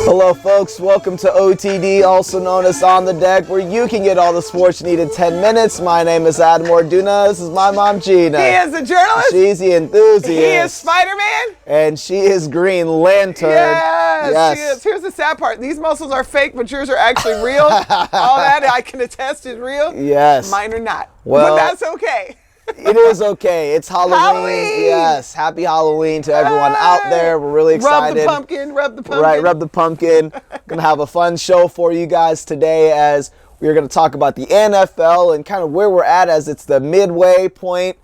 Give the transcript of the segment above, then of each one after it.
Hello folks, welcome to OTD, also known as On the Deck, where you can get all the sports you need in 10 minutes. My name is Adam Orduna, this is my mom Gina. He is the journalist. She's the enthusiast. He is Spider-Man. And she is Green Lantern. Yes, she is. Here's the sad part. These muscles are fake, but yours are actually real. All that I can attest is real. Yes. Mine are not. Well, but that's okay. It is okay. It's Halloween. Yes. Happy Halloween to everyone out there. We're really excited. Rub the pumpkin. Rub the pumpkin. Right, rub the pumpkin. Gonna have a fun show for you guys today as we're gonna talk about the NFL and kind of where we're at as it's the midway point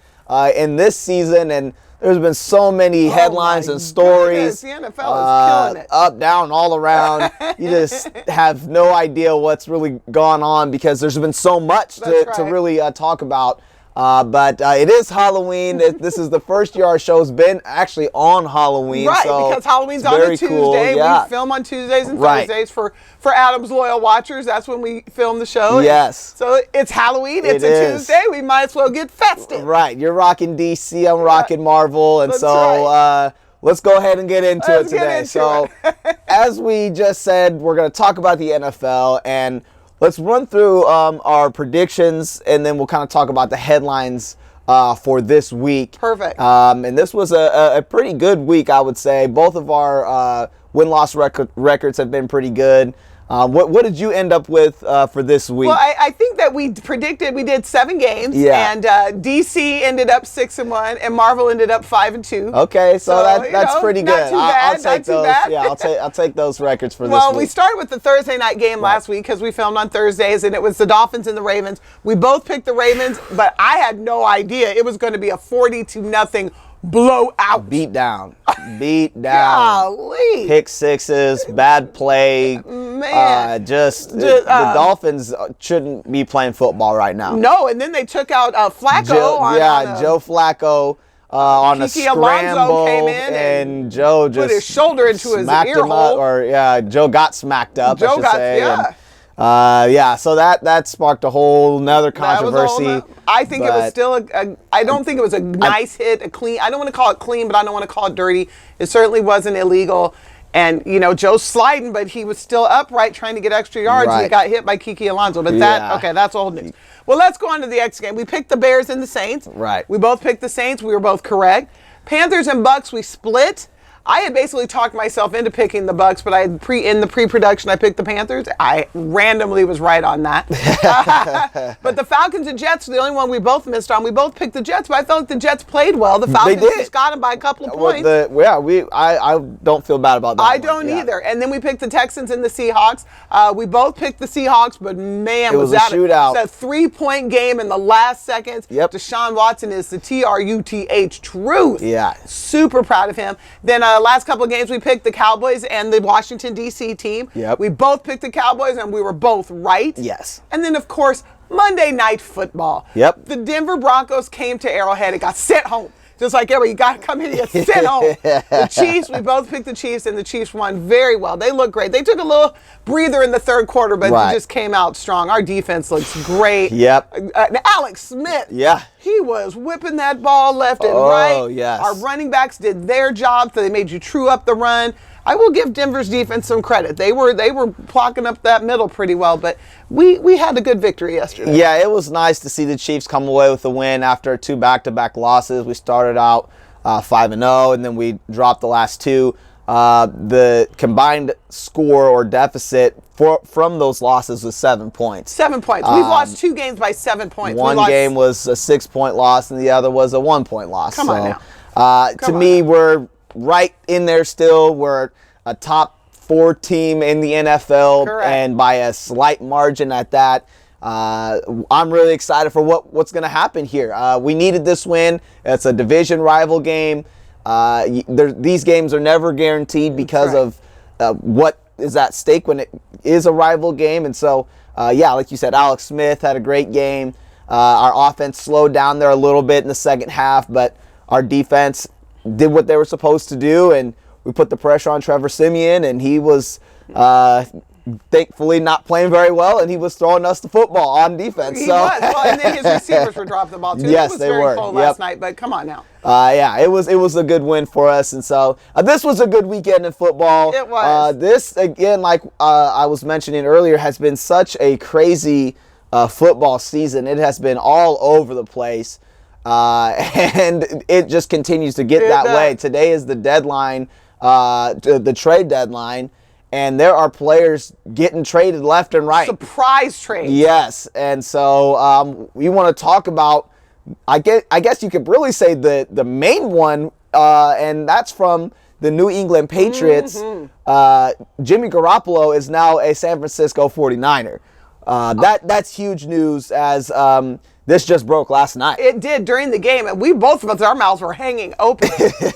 in this season. And there's been so many headlines and stories. Goodness, the NFL is killing it. Up, down, all around. You just have no idea what's really gone on because there's been so much to really talk about. But it is Halloween. This is the first year our show's been actually on Halloween. Right, so because Halloween's on a Tuesday. Cool. Yeah. We film on Tuesdays and Thursdays for Adam's loyal watchers. That's when we film the show. Yes. So it's Halloween. It's a Tuesday. We might as well get festive. Right. You're rocking DC. I'm rocking Marvel. And That's so right. let's go ahead and get into it today. As we just said, we're going to talk about the NFL and let's run through our predictions, and then we'll kind of talk about the headlines for this week. Perfect. And this was a pretty good week, I would say. Both of our win-loss records have been pretty good. What did you end up with for this week? Well, I think that we predicted we did 7 games, and DC ended up 6-1, and Marvel ended up 5-2. Okay, so that's pretty good. I'll take those. Bad. Yeah, I'll take those records for this Well, week. we started with the Thursday night game last week because we filmed on Thursdays, and it was the Dolphins and the Ravens. We both picked the Ravens, but I had no idea it was going to be a 40-0 blowout. Beat down. Golly. Pick sixes, bad play. Man. The Dolphins shouldn't be playing football right now. No, and then they took out Flacco. Joe Flacco on a scramble. Came in and Joe just put his shoulder into his ear hole. Joe got smacked up, I should say. So that sparked a whole nother controversy. I think it was still I don't think it was a nice hit, a clean. I don't want to call it clean, but I don't want to call it dirty. It certainly wasn't illegal. And, Joe's sliding, but he was still upright trying to get extra yards. Right. He got hit by Kiki Alonso. But that's old news. Well, let's go on to the X game. We picked the Bears and the Saints. Right. We both picked the Saints. We were both correct. Panthers and Bucks, we split. I had basically talked myself into picking the Bucks, but in the pre-production I picked the Panthers. I randomly was right on that. But the Falcons and Jets were the only one we both missed on. We both picked the Jets, but I felt like the Jets played well. The Falcons just got them by a couple of points. I don't feel bad about that. I don't either. And then we picked the Texans and the Seahawks. We both picked the Seahawks, but man, was that a shootout. It was a 3-point game in the last seconds. Yep. Deshaun Watson is the TRUTH truth. Yeah. Super proud of him. Then last couple of games, we picked the Cowboys and the Washington, D.C. team. Yep. We both picked the Cowboys, and we were both right. Yes. And then, of course, Monday Night Football. Yep. The Denver Broncos came to Arrowhead and got sent home. Just like everybody, you got to come here and get sent home. The Chiefs, we both picked the Chiefs, and the Chiefs won very well. They look great. They took a little breather in the third quarter, but they just came out strong. Our defense looks great. Yep. Alex Smith. Yeah. He was whipping that ball left and right. Oh, yes. Our running backs did their job, so they made you true up the run. I will give Denver's defense some credit. They were blocking up that middle pretty well, but we had a good victory yesterday. Yeah, it was nice to see the Chiefs come away with the win after 2 back-to-back losses. We started out 5-0, and then we dropped the last 2. The combined score or deficit from those losses was 7 points. 7 points. We've lost 2 games by 7 points. One game was a 6-point loss, and the other was a 1-point loss. Come on now. To me, we're right in there still. We're a top 4 team in the NFL. Correct. And by a slight margin at that. I'm really excited for what's going to happen here. We needed this win. It's a division rival game. These games are never guaranteed because of what is at stake when it is a rival game. And so, like you said, Alex Smith had a great game. Our offense slowed down there a little bit in the second half, but our defense did what they were supposed to do, and we put the pressure on Trevor Siemian, and he was thankfully not playing very well, and he was throwing us the football on defense. He was. Well, and then his receivers were dropping the ball too. Yes, it was they very were. cold last night, but come on now. Yeah, it was a good win for us, and so this was a good weekend in football. It was. This again, like I was mentioning earlier, has been such a crazy football season. It has been all over the place, and it just continues to get that way. Today is the deadline, the trade deadline, and there are players getting traded left and right. Surprise trade. Yes, and so we want to talk about. I guess you could really say the main one, and that's from the New England Patriots. Jimmy Garoppolo is now a San Francisco 49er. That's huge news, as this just broke last night. It did during the game, and we both of us, our mouths were hanging open.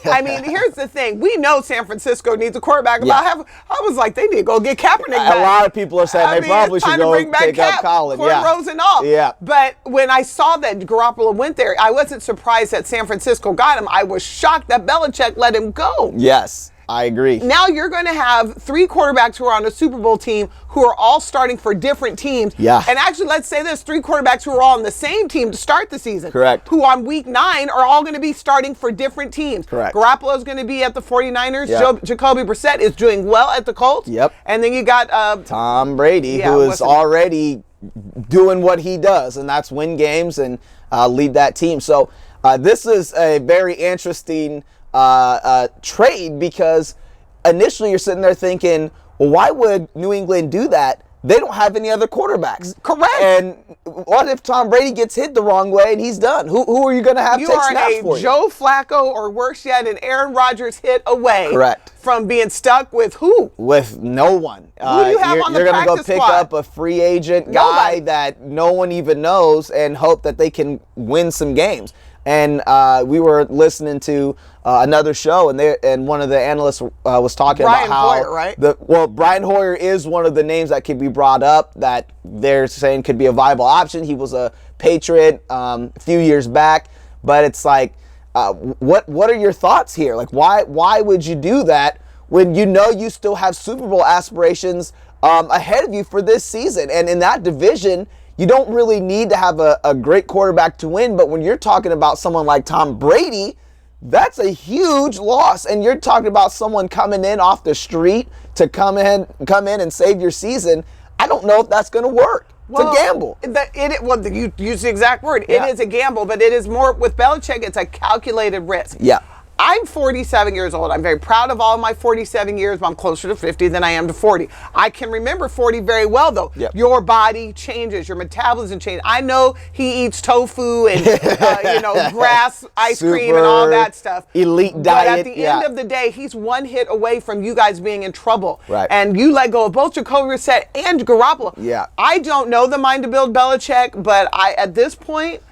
I mean, here's the thing. We know San Francisco needs a quarterback. Yeah. I was like, they need to go get Kaepernick back. A lot of people are saying they probably should go take up Colin. Cornrows and all. Yeah. But when I saw that Garoppolo went there, I wasn't surprised that San Francisco got him. I was shocked that Belichick let him go. Yes. I agree. Now you're going to have 3 quarterbacks who are on a Super Bowl team who are all starting for different teams. Yeah. And actually, let's say this, 3 quarterbacks who are all on the same team to start the season. Correct. Who on week 9 are all going to be starting for different teams. Correct. Garoppolo's going to be at the 49ers. Yep. Jacoby Brissett is doing well at the Colts. Yep. And then you got Tom Brady, who is already doing what he does, and that's win games and lead that team. So this is a very interesting trade, because initially you're sitting there thinking, well, why would New England do that? They don't have any other quarterbacks. Correct. And what if Tom Brady gets hit the wrong way and he's done? Who are you going to have take snaps for you? Joe Flacco, or worse yet, an Aaron Rodgers hit away. Correct. From being stuck with who? With no one. Who do you have on the practice squad? You're going to go pick up a free agent guy that no one even knows and hope that they can win some games. And we were listening to another show, and one of the analysts was talking about how Hoyer, right? Brian Hoyer is one of the names that could be brought up that they're saying could be a viable option. He was a Patriot a few years back, but it's like, what are your thoughts here? Like, why would you do that when you know you still have Super Bowl aspirations ahead of you for this season? And in that division, you don't really need to have a great quarterback to win, but when you're talking about someone like Tom Brady, that's a huge loss. And you're talking about someone coming in off the street to come in and save your season. I don't know if that's going to work. It's a gamble. You use the exact word. Yeah. It is a gamble, but it is more, with Belichick, it's a calculated risk. Yeah. I'm 47 years old. I'm very proud of all my 47 years, but I'm closer to 50 than I am to 40. I can remember 40 very well, though. Yep. Your body changes. Your metabolism changes. I know he eats tofu and grass, ice cream, and all that stuff. Elite diet. But at the end of the day, he's one hit away from you guys being in trouble. Right. And you let go of both Jacoby Brissett and Garoppolo. Yeah. I don't know the mind to build Belichick, but at this point,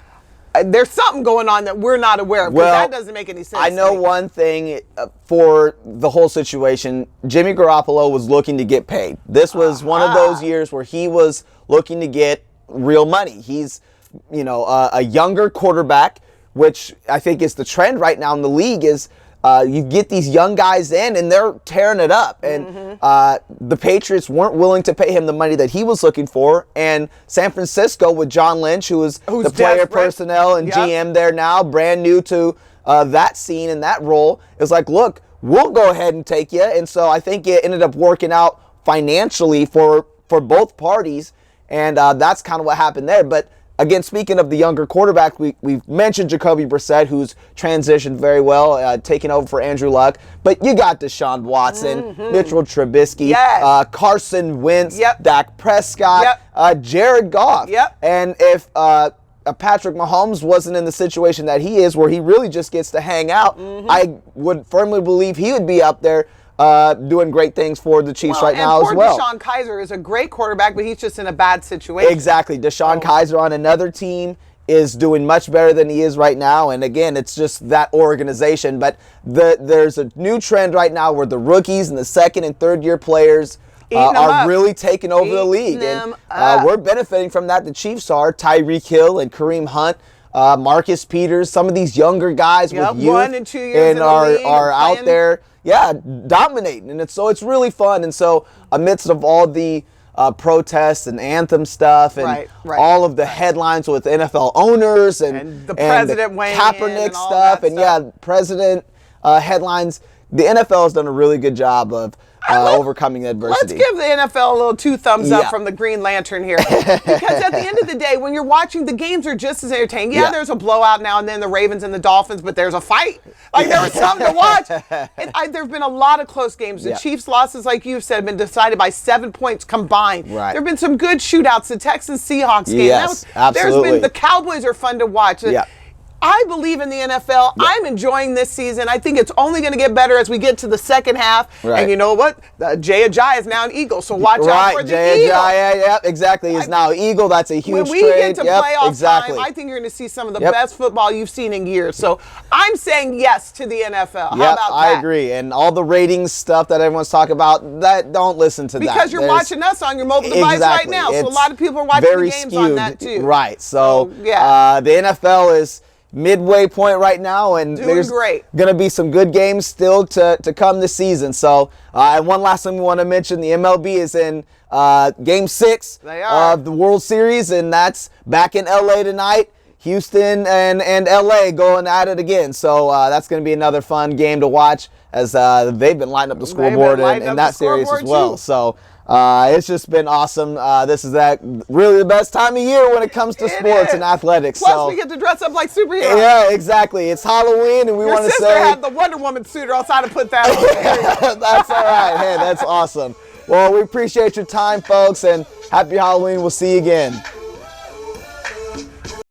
there's something going on that we're not aware of, because that doesn't make any sense. I know one thing for the whole situation. Jimmy Garoppolo was looking to get paid. This was one of those years where he was looking to get real money. He's, a younger quarterback, which I think is the trend right now in the league, is you get these young guys in and they're tearing it up. And the Patriots weren't willing to pay him the money that he was looking for. And San Francisco, with John Lynch, who's the player personnel and GM there now, brand new to that scene and that role, is like, look, we'll go ahead and take you. And so I think it ended up working out financially for both parties. And that's kind of what happened there. But again, speaking of the younger quarterback, we've mentioned Jacoby Brissett, who's transitioned very well, taking over for Andrew Luck. But you got Deshaun Watson, Mitchell Trubisky, Carson Wentz, Dak Prescott, Jared Goff. And if Patrick Mahomes wasn't in the situation that he is, where he really just gets to hang out, I would firmly believe he would be up there doing great things for the Chiefs right now as well. DeShone Kizer is a great quarterback, but he's just in a bad situation. Exactly. DeShone Kizer on another team is doing much better than he is right now. And again, it's just that organization. But there's a new trend right now where the rookies and the second and third year players are really taking over the league. And we're benefiting from that. The Chiefs are. Tyreek Hill and Kareem Hunt, Marcus Peters, some of these younger guys with youth 1 and 2 years and are out there. Yeah, dominating, and it's really fun. And so amidst of all the protests and anthem stuff, and Right. all of the headlines with NFL owners and the president weighing in Kaepernick and all stuff, that and stuff. president headlines. The NFL has done a really good job of overcoming adversity. Let's give the NFL a little 2 thumbs up Yeah. from the Green Lantern here. Because at the end of the day, when you're watching, the games are just as entertaining. Yeah, there's a blowout now and then, the Ravens and the Dolphins, but there's a fight. Like, there was something to watch. There's been a lot of close games. The Chiefs' losses, like you've said, have been decided by 7 points combined. Right. There have been some good shootouts. The Texans-Seahawks game. Yes, absolutely. The Cowboys are fun to watch. Yeah. I believe in the NFL. Yeah. I'm enjoying this season. I think it's only going to get better as we get to the second half. Right. And you know what? Jay Ajayi is now an Eagle, so watch out for the Jay Eagle. Ajayi, yep, exactly. He's now Eagle. That's a huge trade. When we get to playoff exactly. time, I think you're going to see some of the best football you've seen in years. So I'm saying yes to the NFL. How about that? I agree. And all the ratings stuff that everyone's talking about, don't listen to that. Because you're watching us on your mobile device right now. So a lot of people are watching the games on that too. Right. So the NFL is midway point right now, and there's going to be some good games still to come this season. So and one last thing we want to mention, the MLB is in Game 6 of the World Series, and that's back in LA tonight. Houston and LA going at it again. So that's going to be another fun game to watch, as they've been lighting up the scoreboard in that series as well. So it's just been awesome. This is really the best time of year when it comes to sports and athletics. Plus, we get to dress up like superheroes. Yeah, exactly. It's Halloween, and we want to say... Your sister had the Wonder Woman suit, or else I'd have put that on. That's all right. Hey, that's awesome. Well, we appreciate your time, folks, and happy Halloween. We'll see you again.